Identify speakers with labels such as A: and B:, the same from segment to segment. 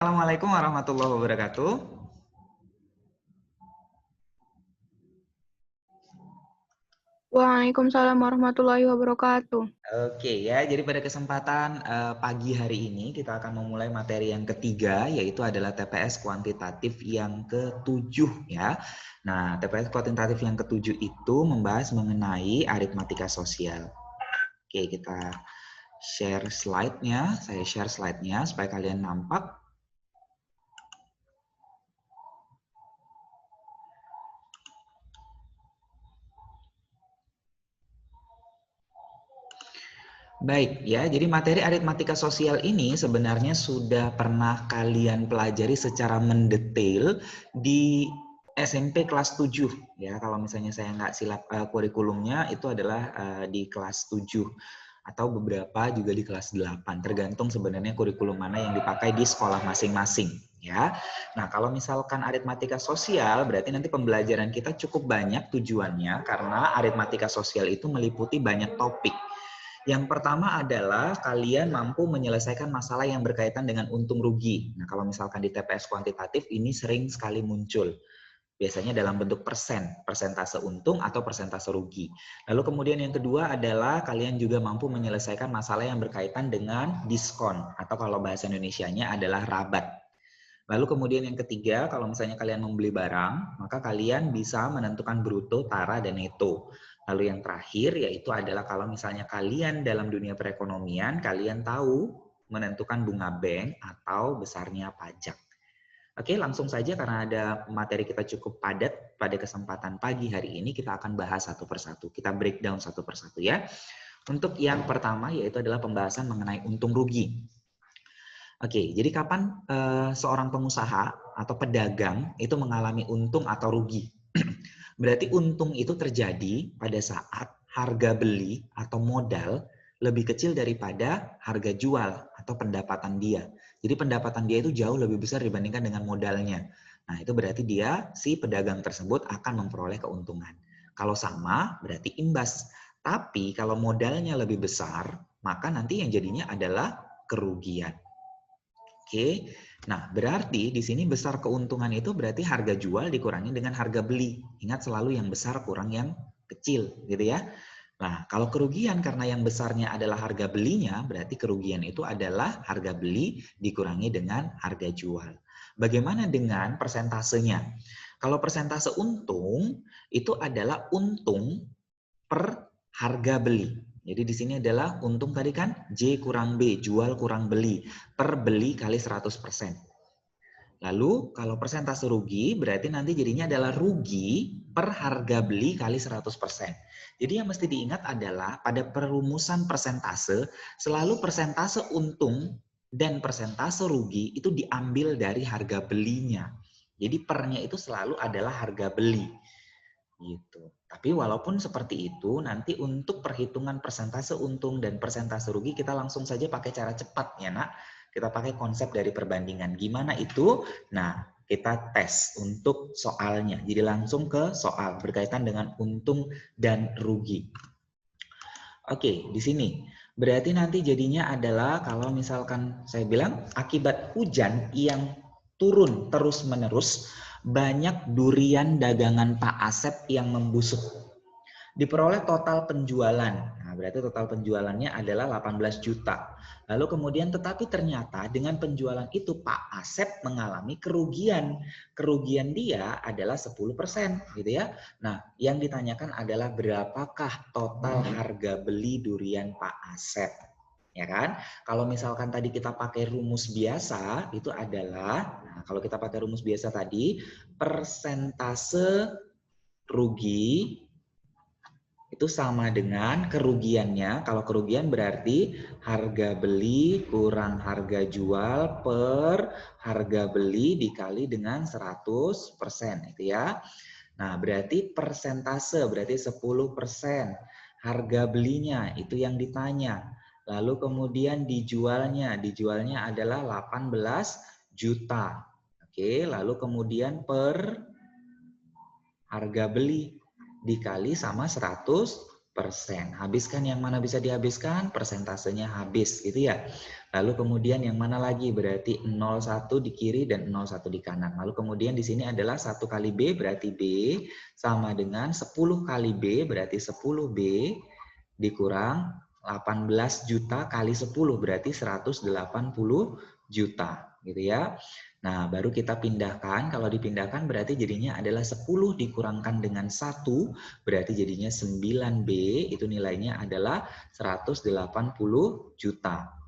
A: Assalamualaikum warahmatullahi wabarakatuh.
B: Waalaikumsalam warahmatullahi wabarakatuh.
A: Oke ya, jadi pada kesempatan pagi hari ini kita akan memulai materi yang ketiga, yaitu adalah TPS kuantitatif yang ketujuh ya. Nah, TPS kuantitatif yang ketujuh itu membahas mengenai aritmatika sosial. Oke, kita share slide-nya. Saya share slide-nya supaya kalian nampak. Baik ya, jadi materi aritmatika sosial ini sebenarnya sudah pernah kalian pelajari secara mendetail di SMP kelas 7 ya. Kalau misalnya saya nggak silap kurikulumnya itu adalah di kelas 7 atau beberapa juga di kelas 8, tergantung sebenarnya kurikulum mana yang dipakai di sekolah masing-masing ya. Nah, kalau misalkan aritmatika sosial berarti nanti pembelajaran kita cukup banyak tujuannya karena aritmatika sosial itu meliputi banyak topik. Yang pertama adalah kalian mampu menyelesaikan masalah yang berkaitan dengan untung rugi. Nah, kalau misalkan di TPS kuantitatif ini sering sekali muncul. Biasanya dalam bentuk persen, persentase untung atau persentase rugi. Lalu kemudian yang kedua adalah kalian juga mampu menyelesaikan masalah yang berkaitan dengan diskon atau kalau bahasa Indonesianya adalah rabat. Lalu kemudian yang ketiga, kalau misalnya kalian membeli barang, maka kalian bisa menentukan bruto, tara, dan neto. Lalu yang terakhir yaitu adalah kalau misalnya kalian dalam dunia perekonomian, kalian tahu menentukan bunga bank atau besarnya pajak. Oke, langsung saja karena ada materi kita cukup padat pada kesempatan pagi hari ini, kita akan bahas satu persatu. Kita breakdown satu persatu ya. Untuk yang pertama yaitu adalah pembahasan mengenai untung rugi. Oke, jadi kapan seorang pengusaha atau pedagang itu mengalami untung atau rugi? Berarti untung itu terjadi pada saat harga beli atau modal lebih kecil daripada harga jual atau pendapatan dia. Jadi pendapatan dia itu jauh lebih besar dibandingkan dengan modalnya. Nah, itu berarti dia, si pedagang tersebut akan memperoleh keuntungan. Kalau sama, berarti imbas. Tapi kalau modalnya lebih besar, maka nanti yang jadinya adalah kerugian. Oke, nah berarti di sini besar keuntungan itu berarti harga jual dikurangi dengan harga beli. Ingat selalu yang besar kurang yang kecil, gitu ya. Nah, kalau kerugian karena yang besarnya adalah harga belinya, berarti kerugian itu adalah harga beli dikurangi dengan harga jual. Bagaimana dengan persentasenya? Kalau persentase untung itu adalah untung per harga beli. Jadi di sini adalah untung tadi kan J kurang B, jual kurang beli, per beli kali 100%. Lalu kalau persentase rugi berarti nanti jadinya adalah rugi per harga beli kali 100%. Jadi yang mesti diingat adalah pada perumusan persentase, selalu persentase untung dan persentase rugi itu diambil dari harga belinya. Jadi pernya itu selalu adalah harga beli. Gitu. Tapi walaupun seperti itu, nanti untuk perhitungan persentase untung dan persentase rugi kita langsung saja pakai cara cepat ya nak. Kita pakai konsep dari perbandingan. Gimana itu? Nah, kita tes untuk soalnya. Jadi langsung ke soal berkaitan dengan untung dan rugi. Oke, di sini. Berarti nanti jadinya adalah kalau misalkan saya bilang akibat hujan yang turun terus-menerus, banyak durian dagangan Pak Asep yang membusuk. Diperoleh total penjualan. Nah, berarti total penjualannya adalah 18 juta. Lalu kemudian tetapi ternyata dengan penjualan itu Pak Asep mengalami kerugian. Kerugian dia adalah 10% gitu ya. Nah, yang ditanyakan adalah berapakah total harga beli durian Pak Asep? Ya kan? Kalau misalkan tadi kita pakai rumus biasa itu adalah kalau kita pakai rumus biasa tadi persentase rugi itu sama dengan kerugiannya. Kalau kerugian berarti harga beli kurang harga jual per harga beli dikali dengan 100%. Itu ya. Nah, berarti persentase, berarti 10%. Harga belinya, itu yang ditanya. Lalu kemudian dijualnya adalah 18 juta. Oke, lalu kemudian per harga beli dikali sama 100%. Habiskan yang mana bisa dihabiskan, persentasenya habis gitu ya. Lalu kemudian yang mana lagi? Berarti 01 di kiri dan 01 di kanan. Lalu kemudian di sini adalah 1 kali B berarti B sama dengan 10 kali B berarti 10B dikurang 18 juta kali 10 berarti 180 juta gitu ya. Nah, baru kita pindahkan. Kalau dipindahkan berarti jadinya adalah 10 dikurangkan dengan 1 berarti jadinya 9B itu nilainya adalah 180 juta.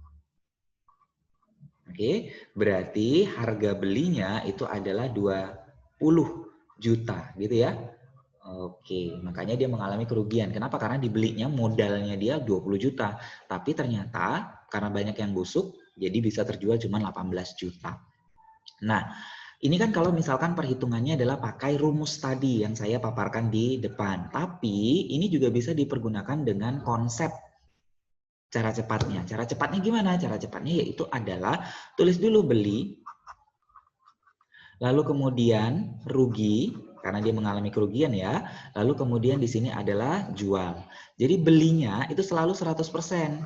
A: Oke, berarti harga belinya itu adalah 20 juta gitu ya. Oke, makanya dia mengalami kerugian. Kenapa? Karena dibelinya modalnya dia 20 juta. Tapi ternyata karena banyak yang busuk, jadi bisa terjual cuma 18 juta. Nah, ini kan kalau misalkan perhitungannya adalah pakai rumus tadi yang saya paparkan di depan. Tapi ini juga bisa dipergunakan dengan konsep cara cepatnya. Cara cepatnya gimana? Cara cepatnya yaitu adalah tulis dulu beli, lalu kemudian rugi, karena dia mengalami kerugian ya. Lalu kemudian di sini adalah jual. Jadi belinya itu selalu 100%.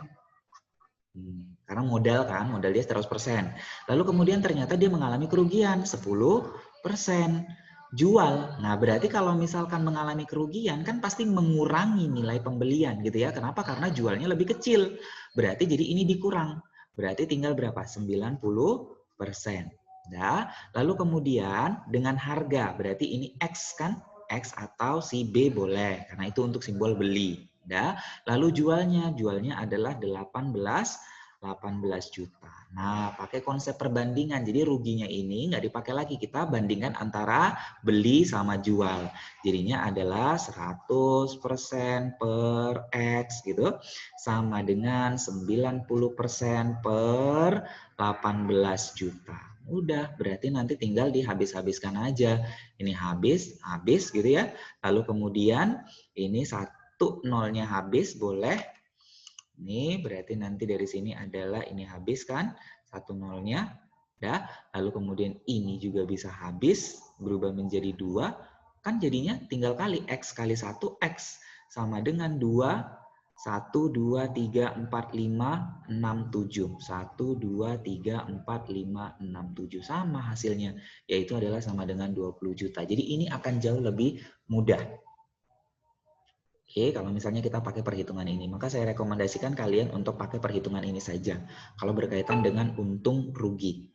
A: Karena modal kan, modal dia 100%. Lalu kemudian ternyata dia mengalami kerugian 10%. Jual. Nah, berarti kalau misalkan mengalami kerugian kan pasti mengurangi nilai pembelian gitu ya. Kenapa? Karena jualnya lebih kecil. Berarti jadi ini dikurang. Berarti tinggal berapa? 90%. Ya. Lalu kemudian dengan harga, berarti ini X kan? X atau si B boleh. Karena itu untuk simbol beli. Ya. Lalu jualnya adalah 18 juta. Nah, pakai konsep perbandingan. Jadi ruginya ini nggak dipakai lagi. Kita bandingkan antara beli sama jual. Jadinya adalah 100% per X gitu. Sama dengan 90% per 18 juta. Udah, berarti nanti tinggal dihabis-habiskan aja. Ini habis gitu ya. Lalu kemudian ini 1 nolnya habis, boleh. Ini berarti nanti dari sini adalah ini habis kan, 1 nolnya. Ya. Lalu kemudian ini juga bisa habis, berubah menjadi 2. Kan jadinya tinggal kali, X kali 1, X. Sama dengan 2, 1, 2, 3, 4, 5, 6, 7. 1, 2, 3, 4, 5, 6, 7. Sama hasilnya, yaitu adalah sama dengan 20 juta. Jadi ini akan jauh lebih mudah. Oke, kalau misalnya kita pakai perhitungan ini, maka saya rekomendasikan kalian untuk pakai perhitungan ini saja. Kalau berkaitan dengan untung rugi.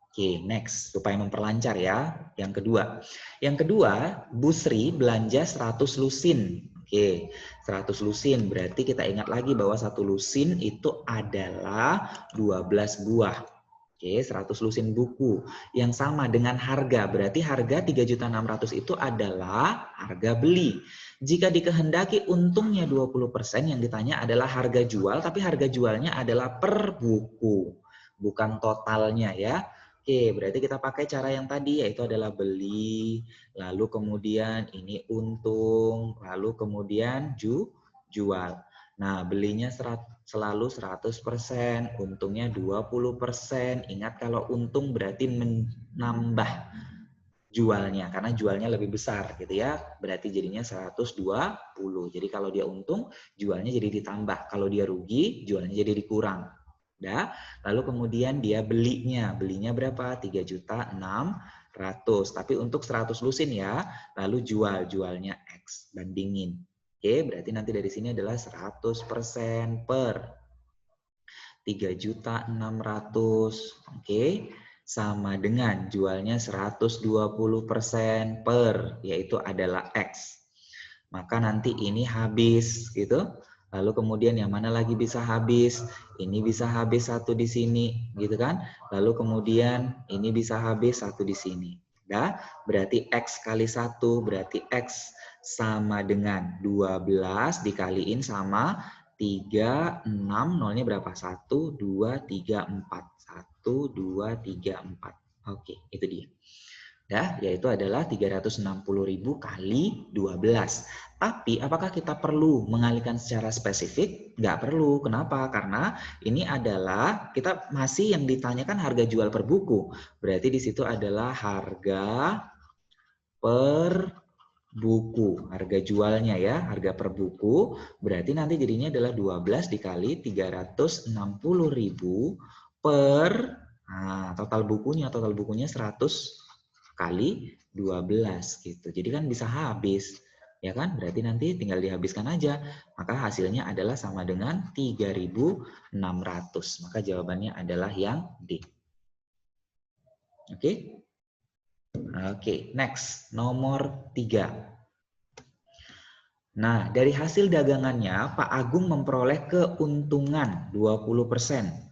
A: Oke, next. Supaya memperlancar ya. Yang kedua, Bu Sri belanja 100 lusin. Oke, 100 lusin. Berarti kita ingat lagi bahwa 1 lusin itu adalah 12 buah. Oke, 100 lusin buku. Yang sama dengan harga. Berarti harga 3.600.000 itu adalah harga beli. Jika dikehendaki untungnya 20%, yang ditanya adalah harga jual, tapi harga jualnya adalah per buku, bukan totalnya ya. Oke, berarti kita pakai cara yang tadi, yaitu adalah beli, lalu kemudian ini untung, lalu kemudian jual. Nah, belinya selalu 100%, untungnya 20%. Ingat kalau untung berarti menambah jualnya, karena jualnya lebih besar gitu ya, berarti jadinya 120. Jadi kalau dia untung, jualnya jadi ditambah. Kalau dia rugi, jualnya jadi dikurang. Ya. Lalu kemudian dia belinya berapa? 3.600.000. Tapi untuk 100 lusin ya, lalu jualnya X, bandingin. Oke, berarti nanti dari sini adalah 100% per 3.600.000. Oke. Sama dengan jualnya 120% per, yaitu adalah X. Maka nanti ini habis gitu. Lalu kemudian yang mana lagi bisa habis? Ini bisa habis 1 di sini gitu kan. Lalu kemudian ini bisa habis 1 di sini. Ya, berarti X kali 1 berarti X sama dengan 12 dikaliin sama 3, 6, nolnya berapa? 1, 2, 3, 4. 1, 2, 3, 4. Oke, itu dia. Ya, yaitu adalah 360.000 kali 12. Tapi apakah kita perlu mengalihkan secara spesifik? Nggak perlu. Kenapa? Karena ini adalah kita masih yang ditanyakan harga jual per buku. Berarti di situ adalah harga per buku. Harga jualnya ya, harga per buku. Berarti nanti jadinya adalah 12 dikali 360.000 per total bukunya 100 kali 12 gitu. Jadi kan bisa habis. Ya kan? Berarti nanti tinggal dihabiskan aja. Maka hasilnya adalah sama dengan 3.600. Maka jawabannya adalah yang D. Oke? Oke, next. Nomor 3. Nah, dari hasil dagangannya, Pak Agung memperoleh keuntungan 20%.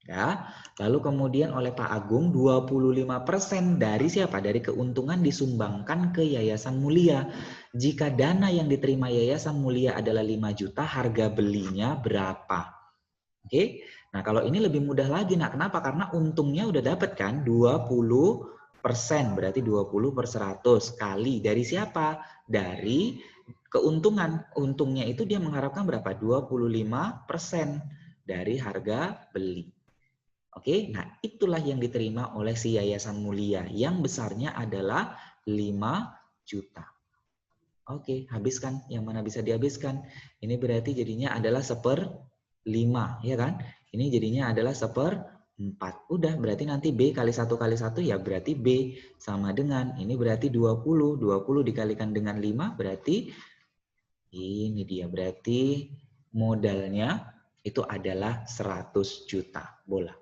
A: Ya, lalu kemudian oleh Pak Agung 25% dari siapa? Dari keuntungan disumbangkan ke Yayasan Mulia. Jika dana yang diterima Yayasan Mulia adalah 5 juta, harga belinya berapa? Oke. Nah, kalau ini lebih mudah lagi. Nah, kenapa? Karena untungnya udah dapat kan 20%, berarti 20 per 100 kali dari siapa? Dari keuntungan. Untungnya itu dia mengharapkan berapa? 25% dari harga beli. Oke, nah itulah yang diterima oleh si Yayasan Mulia yang besarnya adalah 5 juta. Oke, habiskan yang mana bisa dihabiskan. Ini berarti jadinya adalah 1/5, ya kan? Ini jadinya adalah 1/4. Udah, berarti nanti B kali 1 kali 1 ya berarti B sama dengan, ini berarti 20. 20 dikalikan dengan 5 berarti ini dia. Berarti modalnya itu adalah 100 juta bola.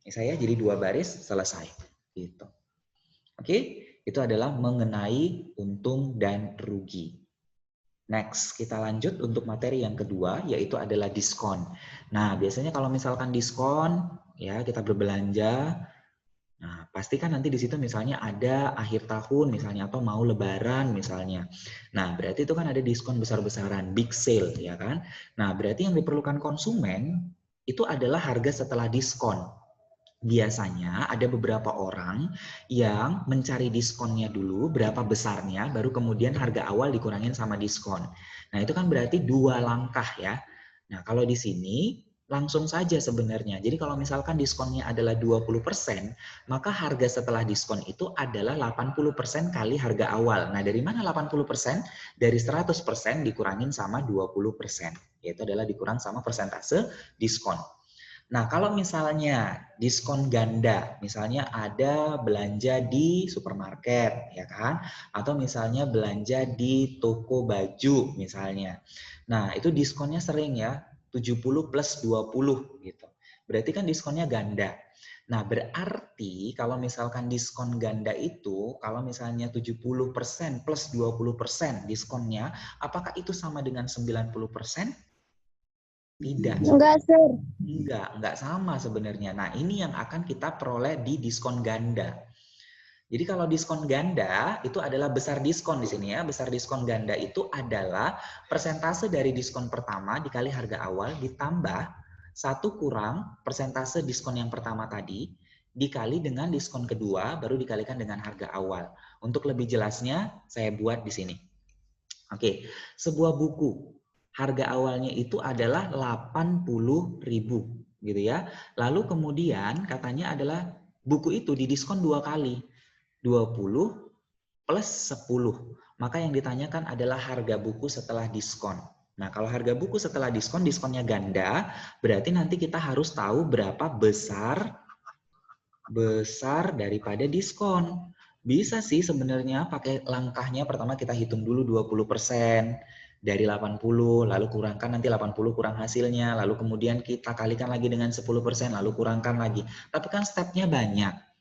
A: Saya jadi 2 baris selesai gitu. Oke, itu adalah mengenai untung dan rugi. Next, kita lanjut untuk materi yang kedua yaitu adalah diskon. Nah, biasanya kalau misalkan diskon ya kita berbelanja, nah pasti kan nanti di situ misalnya ada akhir tahun misalnya atau mau lebaran misalnya. Nah, berarti itu kan ada diskon besar-besaran, big sale ya kan. Nah, berarti yang diperlukan konsumen itu adalah harga setelah diskon. Biasanya ada beberapa orang yang mencari diskonnya dulu, berapa besarnya, baru kemudian harga awal dikurangin sama diskon. Nah, itu kan berarti 2 langkah ya. Nah, kalau di sini langsung saja sebenarnya. Jadi kalau misalkan diskonnya adalah 20%, maka harga setelah diskon itu adalah 80% kali harga awal. Nah, dari mana 80%? Dari 100% dikurangin sama 20%. Yaitu adalah dikurang sama persentase diskon. Nah, kalau misalnya diskon ganda, misalnya ada belanja di supermarket, ya kan? Atau misalnya belanja di toko baju, misalnya. Nah, itu diskonnya sering ya, 70 plus 20 gitu. Berarti kan diskonnya ganda. Nah, berarti kalau misalkan diskon ganda itu, kalau misalnya 70% plus 20% diskonnya, apakah itu sama dengan 90%? Tidak.
B: Enggak, Sir.
A: Enggak sama sebenarnya. Nah, ini yang akan kita peroleh di diskon ganda. Jadi kalau diskon ganda itu adalah besar diskon di sini ya. Besar diskon ganda itu adalah persentase dari diskon pertama dikali harga awal ditambah 1 kurang persentase diskon yang pertama tadi dikali dengan diskon kedua baru dikalikan dengan harga awal. Untuk lebih jelasnya saya buat di sini. Oke, sebuah buku harga awalnya itu adalah 80.000 gitu ya. Lalu kemudian katanya adalah buku itu didiskon 2 kali. 20 plus 10. Maka yang ditanyakan adalah harga buku setelah diskon. Nah, kalau harga buku setelah diskon, diskonnya ganda, berarti nanti kita harus tahu berapa besar daripada diskon. Bisa sih sebenarnya pakai langkahnya pertama kita hitung dulu 20% dari 80, lalu kurangkan nanti 80 kurang hasilnya, lalu kemudian kita kalikan lagi dengan 10%, lalu kurangkan lagi. Tapi kan stepnya banyak.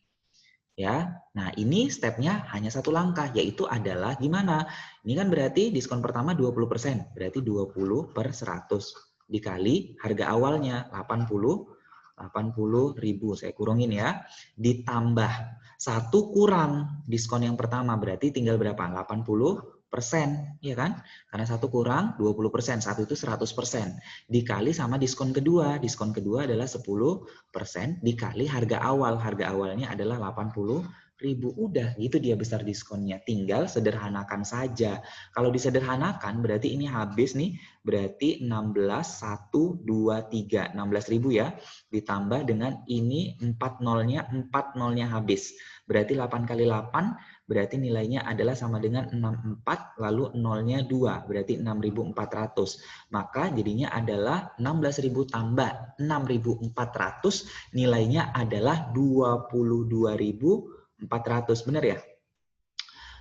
A: Ya, nah ini stepnya hanya 1 langkah, yaitu adalah gimana? Ini kan berarti diskon pertama 20%, berarti 20 per 100 dikali harga awalnya 80.000, saya kurangin ya, ditambah 1 kurang diskon yang pertama, berarti tinggal berapa? 80%, ya kan? Karena 1 kurang 20%, 1 itu 100%, dikali sama diskon kedua adalah 10% dikali harga awalnya adalah 80.000. Udah, gitu dia besar diskonnya. Tinggal sederhanakan saja. Kalau disederhanakan berarti ini habis nih, berarti 16.123, 16.000 ya. Ditambah dengan ini 4 nolnya habis. Berarti 8 kali 8 berarti nilainya adalah sama dengan 64, lalu nolnya 2, berarti 6.400. Maka jadinya adalah 16.000 tambah 6.400, nilainya adalah 22.400, benar ya?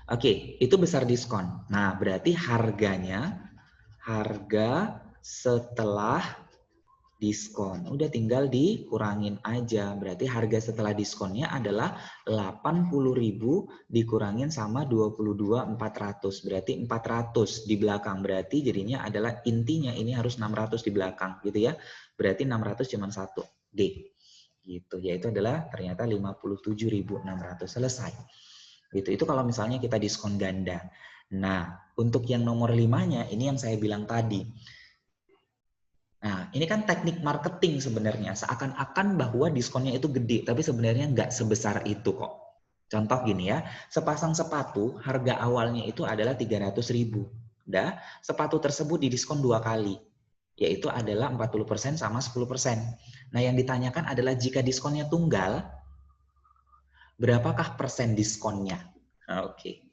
A: Oke, itu besar diskon. Nah, berarti harga setelah diskon. Udah tinggal dikurangin aja. Berarti harga setelah diskonnya adalah 80.000 dikurangin sama 22.400. Berarti 400 di belakang. Berarti jadinya adalah intinya ini harus 600 di belakang gitu ya. Berarti 600 cuma satu. D. Gitu. Yaitu adalah ternyata 57.600. Selesai. Gitu. Itu kalau misalnya kita diskon ganda. Nah, untuk yang nomor 5-nya ini yang saya bilang tadi. Nah, ini kan teknik marketing sebenarnya. Seakan-akan bahwa diskonnya itu gede, tapi sebenarnya nggak sebesar itu kok. Contoh gini ya, sepasang sepatu harga awalnya itu adalah 300.000. Udah, sepatu tersebut didiskon 2 kali, yaitu adalah 40% sama 10%. Nah, yang ditanyakan adalah jika diskonnya tunggal, berapakah persen diskonnya? Oke.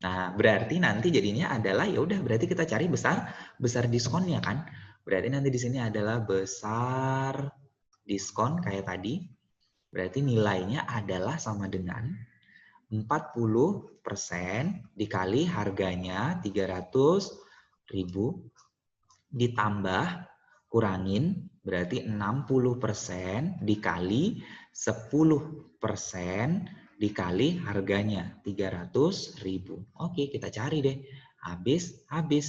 A: Nah, berarti nanti jadinya adalah ya udah berarti kita cari besar diskonnya kan? Berarti nanti di sini adalah besar diskon kayak tadi. Berarti nilainya adalah sama dengan 40% dikali harganya 300.000 ditambah kurangin berarti 60% dikali 10% dikali harganya 300.000. Oke, kita cari deh. Habis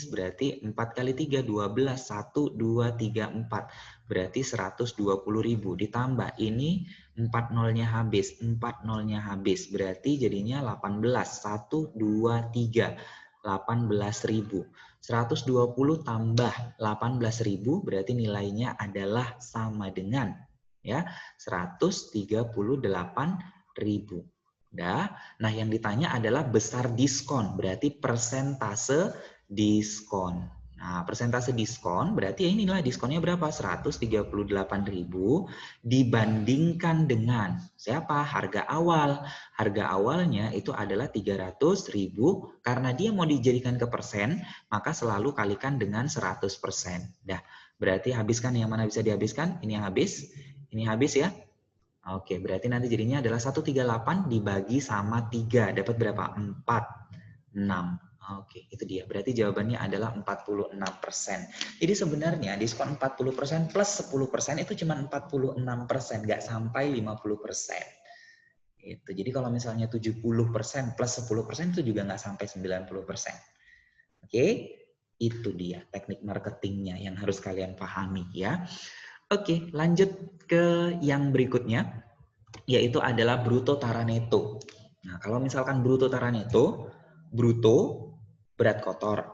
A: berarti 4 kali 3 12, 1 2 3 4. Berarti 120.000 ditambah ini 4 nolnya habis, 4 nolnya habis. Berarti jadinya 18, 1 2 3. 18.000. 120 tambah 18.000 berarti nilainya adalah sama dengan ya 138.000. Nah, yang ditanya adalah besar diskon, berarti persentase diskon. Nah, persentase diskon berarti ya inilah diskonnya berapa? 138.000 dibandingkan dengan siapa? Harga awal. Harga awalnya itu adalah 300.000 karena dia mau dijadikan ke persen, maka selalu kalikan dengan 100%. Dah, berarti habiskan yang mana bisa dihabiskan? Ini yang habis. Ini habis ya. Oke, berarti nanti jadinya adalah 138 dibagi sama 3. Dapat berapa? 4. 6. Oke, itu dia. Berarti jawabannya adalah 46%. Jadi sebenarnya diskon 40% plus 10% itu cuma 46%. Nggak sampai 50%. Itu. Jadi kalau misalnya 70% plus 10% itu juga nggak sampai 90%. Oke, itu dia teknik marketingnya yang harus kalian pahami ya. Oke, lanjut ke yang berikutnya, yaitu adalah bruto tara neto. Nah, kalau misalkan bruto tara neto, bruto berat kotor,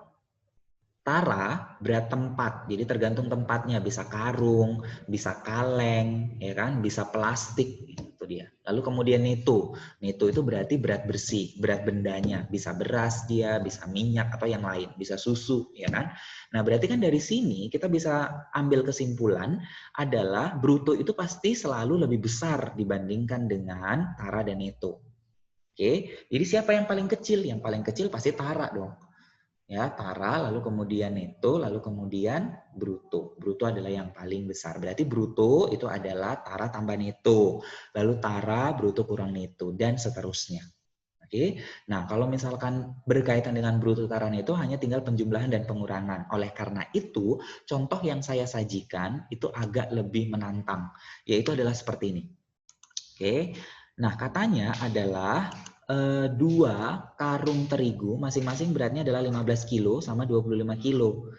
A: tara berat tempat. Jadi tergantung tempatnya, bisa karung, bisa kaleng, ya kan, bisa plastik, itu dia. Lalu kemudian neto. Neto itu berarti berat bersih, berat bendanya, bisa beras dia, bisa minyak atau yang lain, bisa susu, ya kan. Nah, berarti kan dari sini kita bisa ambil kesimpulan adalah bruto itu pasti selalu lebih besar dibandingkan dengan tara dan neto. Oke, jadi siapa yang paling kecil? Yang paling kecil pasti tara dong. Ya, tara, lalu kemudian neto, lalu kemudian bruto. Bruto adalah yang paling besar. Berarti bruto itu adalah tara tambah neto. Lalu tara, bruto kurang neto, dan seterusnya. Oke. Nah, kalau misalkan berkaitan dengan bruto tara neto hanya tinggal penjumlahan dan pengurangan. Oleh karena itu, contoh yang saya sajikan itu agak lebih menantang, yaitu adalah seperti ini. Oke. Nah, katanya adalah 2 karung terigu masing-masing beratnya adalah 15 kilo sama 25 kilo.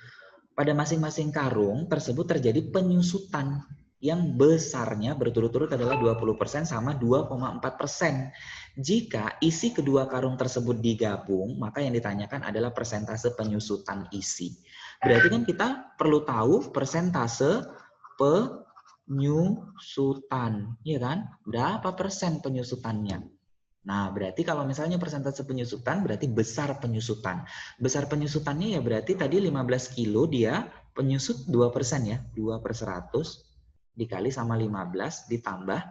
A: Pada masing-masing karung tersebut terjadi penyusutan yang besarnya berturut-turut adalah 20% sama 2,4%. Jika isi kedua karung tersebut digabung, maka yang ditanyakan adalah persentase penyusutan isi. Berarti kan kita perlu tahu persentase penyusutan, ya kan? Berapa persen penyusutannya? Nah, berarti kalau misalnya persentase penyusutan berarti besar penyusutan. Besar penyusutannya ya berarti tadi 15 kilo dia penyusut 2% ya. 2 per 100 dikali sama 15 ditambah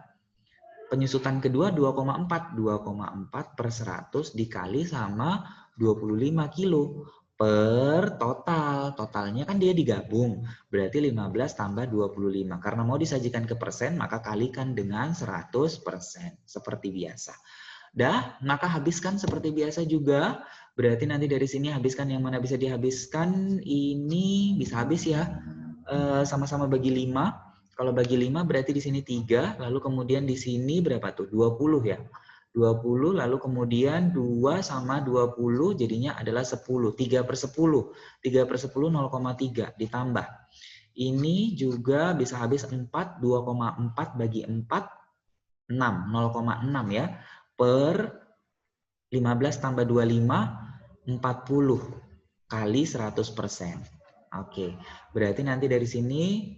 A: penyusutan kedua 2,4. 2,4 per 100 dikali sama 25 kilo per total. Totalnya kan dia digabung. Berarti 15 tambah 25. Karena mau disajikan ke persen maka kalikan dengan 100%. Seperti biasa. Dah, maka habiskan seperti biasa juga. Berarti nanti dari sini habiskan yang mana bisa dihabiskan. Ini bisa habis ya. Sama-sama bagi 5. Kalau bagi 5 berarti di sini 3. Lalu kemudian di sini berapa tuh? 20 ya. 20 lalu kemudian 2 sama 20 jadinya adalah 10. 3 per 10. 3 per 10 0,3 ditambah. Ini juga bisa habis 4. 2,4 bagi 4. 6. 0,6 ya. Per 15 tambah 25, 40 kali 100%. Oke, berarti nanti dari sini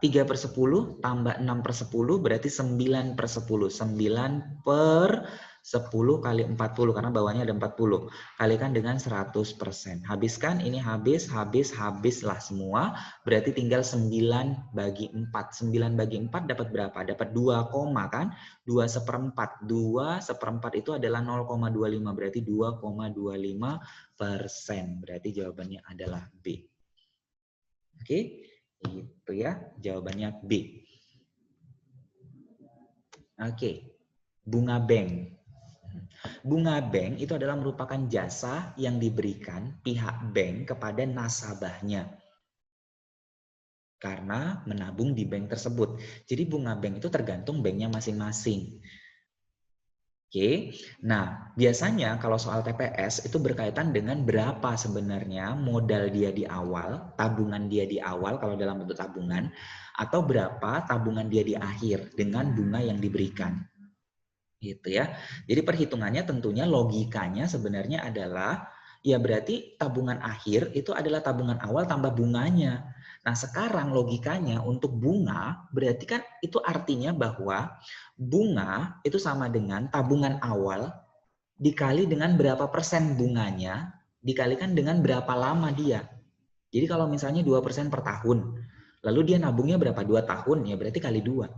A: 3 per 10 tambah 6 per 10 berarti 9 per 10. 9 per 10 kali 40 karena bawahnya ada 40. Kalikan dengan 100%. Habiskan, ini habislah semua. Berarti tinggal 9 bagi 4. 9 bagi 4 dapat berapa? Dapat 2, kan? 2 seperempat. 2 seperempat itu adalah 0,25. Berarti 2,25%. Berarti jawabannya adalah B. Oke? Itu ya, jawabannya B. Oke, bunga bank. Bunga bank itu adalah merupakan jasa yang diberikan pihak bank kepada nasabahnya karena menabung di bank tersebut. Jadi bunga bank itu tergantung banknya masing-masing. Oke, nah biasanya kalau soal TPS itu berkaitan dengan berapa sebenarnya modal dia di awal, tabungan dia di awal kalau dalam bentuk tabungan, atau berapa tabungan dia di akhir dengan bunga yang diberikan. Gitu ya. Jadi perhitungannya tentunya logikanya sebenarnya adalah ya berarti tabungan akhir itu adalah tabungan awal tambah bunganya. Nah sekarang logikanya untuk bunga berarti kan itu artinya bahwa bunga itu sama dengan tabungan awal dikali dengan berapa persen bunganya dikalikan dengan berapa lama dia. Jadi kalau misalnya 2% per tahun, lalu dia nabungnya berapa? 2 tahun, ya berarti kali 2.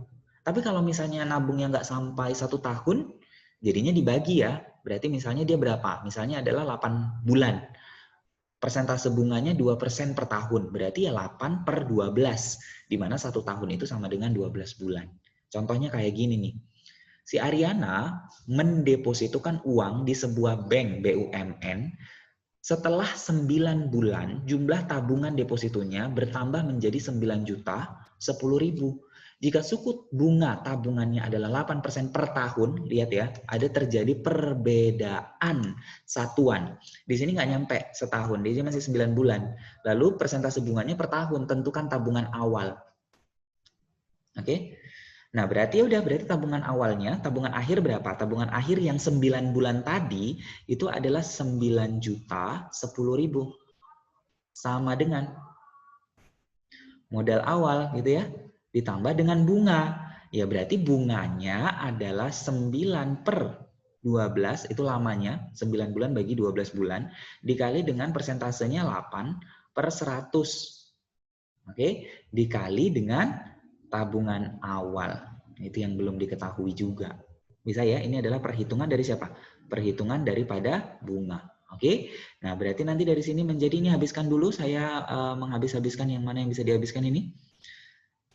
A: Tapi kalau misalnya nabungnya nggak sampai 1 tahun, jadinya dibagi ya. Berarti misalnya dia berapa? Misalnya adalah 8 bulan. Persentase bunganya 2% per tahun, berarti ya 8 per 12, di mana 1 tahun itu sama dengan 12 bulan. Contohnya kayak gini nih, si Ariana mendepositokan uang di sebuah bank BUMN, setelah 9 bulan jumlah tabungan depositonya bertambah menjadi 9.010.000. Jika suku bunga tabungannya adalah 8% per tahun, lihat ya, ada terjadi perbedaan satuan. Di sini nggak nyampe setahun, di sini masih 9 bulan. Lalu persentase bunganya per tahun, tentukan tabungan awal. Oke? Nah, berarti ya udah, berarti tabungan awalnya, tabungan akhir berapa? Tabungan akhir yang 9 bulan tadi itu adalah 9.010.000. Sama dengan modal awal gitu ya, ditambah dengan bunga. Ya berarti bunganya adalah 9 per 12, itu lamanya, 9 bulan bagi 12 bulan, dikali dengan persentasenya 8 per 100. Oke, dikali dengan tabungan awal. Itu yang belum diketahui juga. Bisa ya, ini adalah perhitungan dari siapa? Perhitungan daripada bunga. Oke, nah berarti nanti dari sini menjadi ini habiskan dulu, saya menghabis-habiskan yang mana yang bisa dihabiskan ini.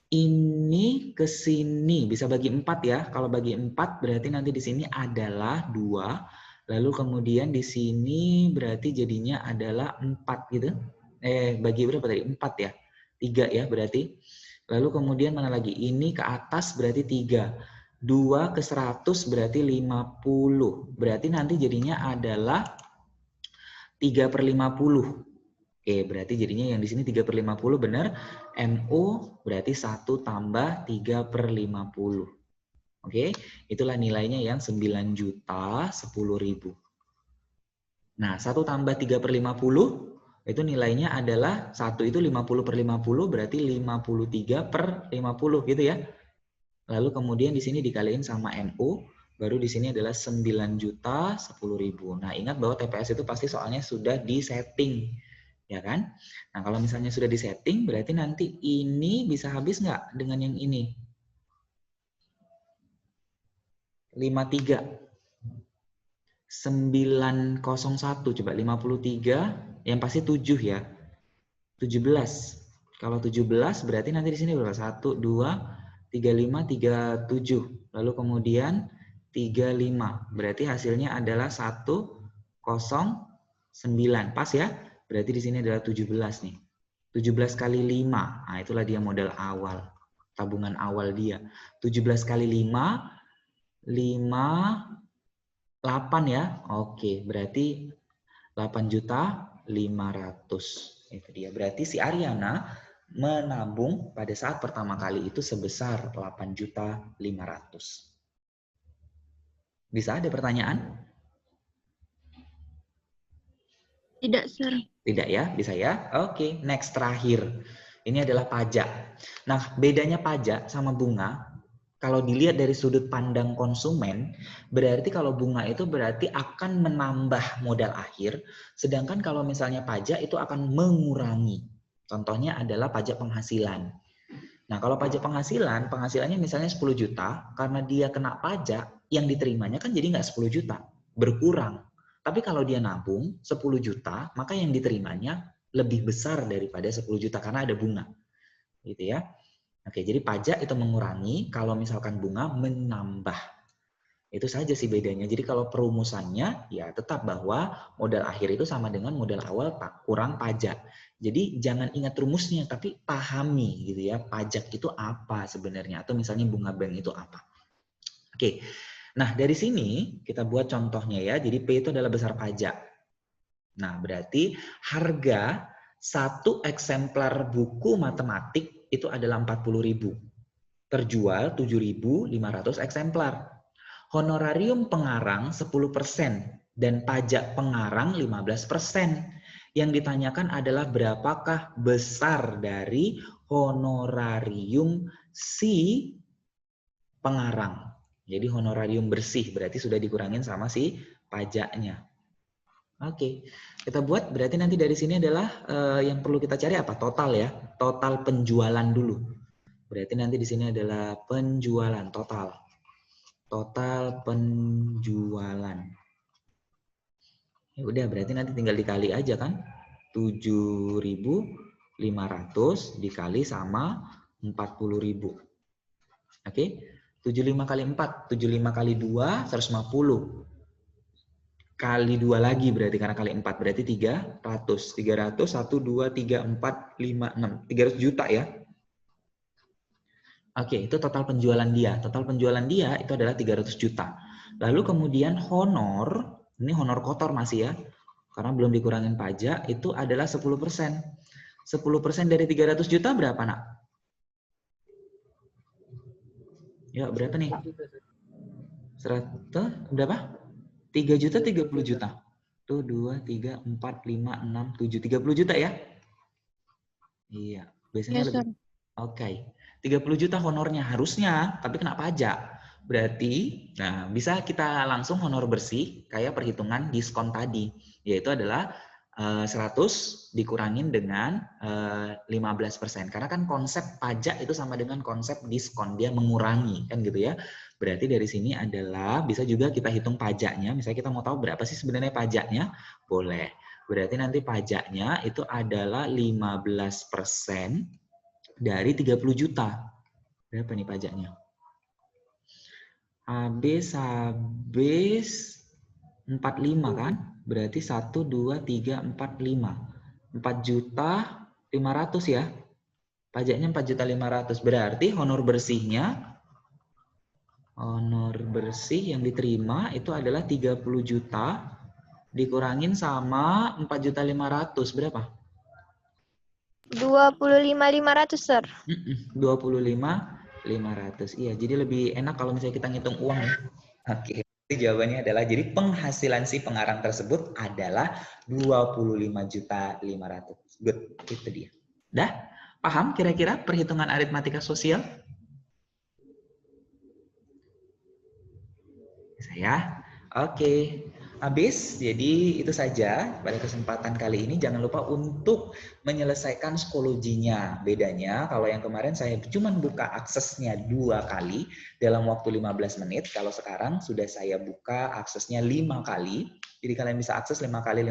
A: Ini ke sini bisa bagi 4 ya. Kalau bagi 4 berarti nanti di sini adalah 2. Lalu kemudian di sini berarti jadinya adalah 4 gitu. Bagi berapa tadi? 4 ya. 3 ya berarti. Lalu kemudian mana lagi? Ini ke atas berarti 3. 2 ke 100 berarti 50. Berarti nanti jadinya adalah 3 per 50. Oke, berarti jadinya yang di sini 3 per 50 benar. MO berarti 1 tambah 3 per 50. Oke, itulah nilainya yang 9.010.000. Nah, 1 tambah 3 per 50 itu nilainya adalah 1 itu 50 per 50 berarti 53 per 50 gitu ya. Lalu kemudian di sini dikaliin sama NO Baru di sini adalah 9.010.000. Nah, ingat bahwa TPS itu pasti soalnya sudah disetting, ya kan? Nah, kalau misalnya sudah disetting, berarti nanti ini bisa habis nggak dengan yang ini? 53. 901, coba 53, yang pasti 7 ya. 17. Kalau 17 berarti nanti di sini berapa? 1, 2, 3, 5, 3, 7. Lalu kemudian 35. Berarti hasilnya adalah 109. Pas ya? Berarti di sini adalah 17 nih. 17 kali 5. Nah, itulah dia modal awal. Tabungan awal dia. 17 kali 5, 8 ya. Oke, berarti 8.500.000. Itu dia. Berarti si Ariana menabung pada saat pertama kali itu sebesar 8.500.000. Bisa ada pertanyaan?
B: Tidak, Sir.
A: Tidak ya? Bisa ya? Oke, next terakhir. Ini adalah pajak. Nah, bedanya pajak sama bunga, kalau dilihat dari sudut pandang konsumen, berarti kalau bunga itu berarti akan menambah modal akhir, sedangkan kalau misalnya pajak itu akan mengurangi. Contohnya adalah pajak penghasilan. Nah, kalau pajak penghasilan, penghasilannya misalnya 10 juta, karena dia kena pajak, yang diterimanya kan jadi nggak 10 juta, berkurang. Tapi kalau dia nabung 10 juta, maka yang diterimanya lebih besar daripada 10 juta karena ada bunga. Gitu ya. Oke, jadi pajak itu mengurangi, kalau misalkan bunga menambah. Itu saja sih bedanya. Jadi kalau perumusannya ya tetap bahwa modal akhir itu sama dengan modal awal kurang pajak. Jadi jangan ingat rumusnya tapi pahami gitu ya, pajak itu apa sebenarnya atau misalnya bunga bank itu apa. Oke. Nah, dari sini kita buat contohnya ya. Jadi P itu adalah besar pajak. Nah, berarti harga satu eksemplar buku matematik itu adalah 40.000. Terjual 7.500 eksemplar. Honorarium pengarang 10% dan pajak pengarang 15%. Yang ditanyakan adalah berapakah besar dari honorarium si pengarang. Jadi honorarium bersih berarti sudah dikurangin sama si pajaknya. Oke, kita buat berarti nanti dari sini adalah yang perlu kita cari apa? Total ya, total penjualan dulu. Berarti nanti di sini adalah penjualan total. Total penjualan. Ya udah, berarti nanti tinggal dikali aja kan. 7.500 dikali sama 40.000. Oke? 75 kali 4, 75 kali 2, 150. Kali 2 lagi berarti karena kali 4 berarti 300. 300 1 2 3 4 5 6. 300 juta ya. Oke, itu total penjualan dia. Total penjualan dia itu adalah 300 juta. Lalu kemudian honor, ini honor kotor masih ya, karena belum dikurangin pajak, itu adalah 10%. 10% dari 300 juta berapa, nak? Ya, berapa nih? 100, berapa? 3 juta, 30 juta. Tuh, 2, 3, 4, 5, 6, 7. 30 juta ya? Iya, biasanya
B: Yes, Sir.
A: lebih. Oke. 30 juta honornya harusnya, tapi kena pajak. Berarti, nah bisa kita langsung honor bersih kayak perhitungan diskon tadi, yaitu adalah 100 dikurangin dengan 15%. Karena kan konsep pajak itu sama dengan konsep diskon, dia mengurangi kan gitu ya. Berarti dari sini adalah bisa juga kita hitung pajaknya. Misalnya kita mau tahu berapa sih sebenarnya pajaknya, boleh. Berarti nanti pajaknya itu adalah 15% dari 30 juta. Berapa nih pajaknya? Habis 45 kan? Berarti 1, 2, 3, 4, 5. 4.500.000 ya. Pajaknya 4.500.000. Berarti honor bersihnya, honor bersih yang diterima itu adalah 30 juta dikurangin sama 4.500.000. Berapa?
B: 25.500, Sir.
A: 25.500. Iya, jadi lebih enak kalau misalnya kita ngitung uang ya. Oke, jadi jawabannya adalah jadi penghasilan si pengarang tersebut adalah 25.500.000. Good, itu dia. Dah? Paham kira-kira perhitungan aritmatika sosial? Bisa ya? Oke. Habis, jadi itu saja pada kesempatan kali ini. Jangan lupa untuk menyelesaikan psikologinya. Bedanya, kalau yang kemarin saya cuma buka aksesnya 2 kali dalam waktu 15 menit. Kalau sekarang sudah saya buka aksesnya 5 kali. Jadi kalian bisa akses 5 kali,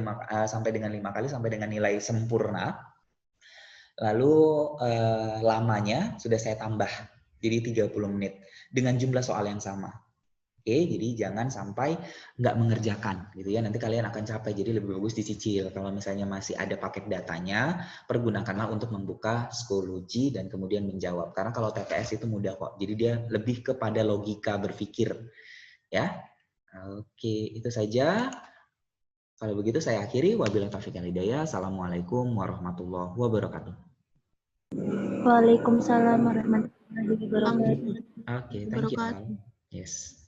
A: sampai dengan 5 kali, sampai dengan nilai sempurna. Lalu lamanya sudah saya tambah, jadi 30 menit. Dengan jumlah soal yang sama. Oke, jadi jangan sampai nggak mengerjakan gitu ya. Nanti kalian akan capek, jadi lebih bagus dicicil. Kalau misalnya masih ada paket datanya, pergunakanlah untuk membuka psikologi dan kemudian menjawab. Karena kalau TPS itu mudah kok. Jadi dia lebih kepada logika berpikir. Ya. Oke, itu saja. Kalau begitu saya akhiri. Wabillahi taufiq wal hidayah. Assalamualaikum warahmatullahi wabarakatuh.
B: Waalaikumsalam warahmatullahi wabarakatuh.
A: Oke, thank you all. Yes.